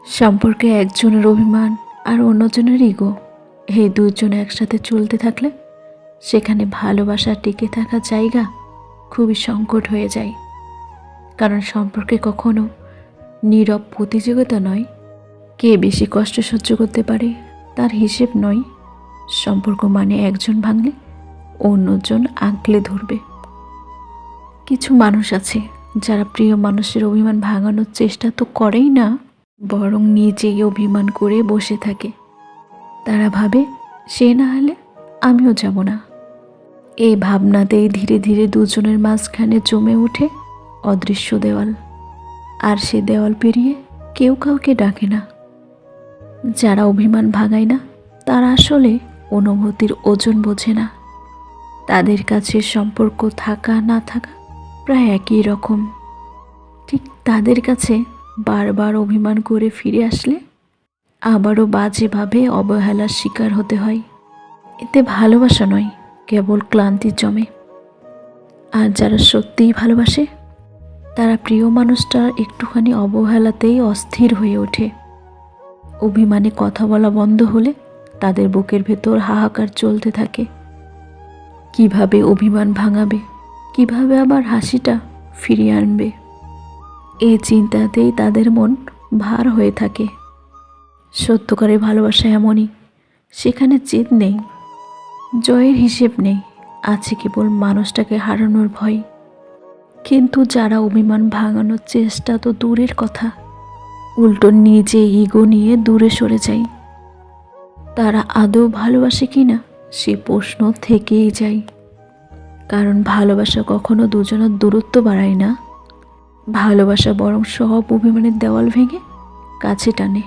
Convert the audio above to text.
সম্পর্কে একজনের অভিমান আর অন্যজনের ইগো, এই দুজন একসাথে চলতে থাকলে সেখানে ভালোবাসা টিকে থাকার জায়গা খুবই সংকট হয়ে যায়। কারণ সম্পর্কে কখনো নীরব প্রতিযোগিতা নয়, কে বেশি কষ্ট সহ্য করতে পারে তার হিসেব নয়। সম্পর্ক মানে একজন ভাঙলে অন্যজন আঁকলে ধরবে। কিছু মানুষ আছে যারা প্রিয় মানুষের অভিমান ভাঙানোর চেষ্টা তো করেই না, বরং নিজেই অভিমান করে বসে থাকে। তারা ভাবে সে না হলে আমিও যাব না। এই ভাবনাতেই ধীরে ধীরে দুজনের মাঝখানে জমে ওঠে অদৃশ্য দেওয়াল। আর সে দেওয়াল পেরিয়ে কেউ কাউকে ডাকে না। যারা অভিমান ভাঙায় না তারা আসলে অনুভূতির ওজন বোঝে না। তাদের কাছে সম্পর্ক থাকা না থাকা প্রায় একই রকম। ঠিক তাদের কাছে বারবার অভিমান করে ফিরে আসলে আবারও বাজেভাবে অবহেলার শিকার হতে হয়। এতে ভালোবাসা নয়, কেবল ক্লান্তি জমে। আর যারা সত্যিই ভালোবাসে তারা প্রিয় মানুষটার একটুখানি অবহেলাতেই অস্থির হয়ে ওঠে। অভিমানে কথা বলা বন্ধ হলে তাদের বুকের ভেতর হাহাকার চলতে থাকে। কিভাবে অভিমান ভাঙাবে, কিভাবে আবার হাসিটা ফিরিয়ে আনবে, এই চিন্তাতেই তাদের মন ভার হয়ে থাকে। সত্যকারের ভালোবাসা এমনই, সেখানে জেদ নেই, জয়ের হিসেব নেই, আছে কেবল মানুষটাকে হারানোর ভয়। কিন্তু যারা অভিমান ভাঙানোর চেষ্টা তো দূরের কথা, উল্টো নিজে ইগো নিয়ে দূরে সরে যায়, তারা আদৌ ভালোবাসে কিনা সে প্রশ্ন থেকেই যায়। কারণ ভালোবাসা কখনো দুজনের দূরত্ব বাড়ায় না, ভালোবাসা বরং সব অভিমানের দেওয়াল ভেঙে কাছে টানে।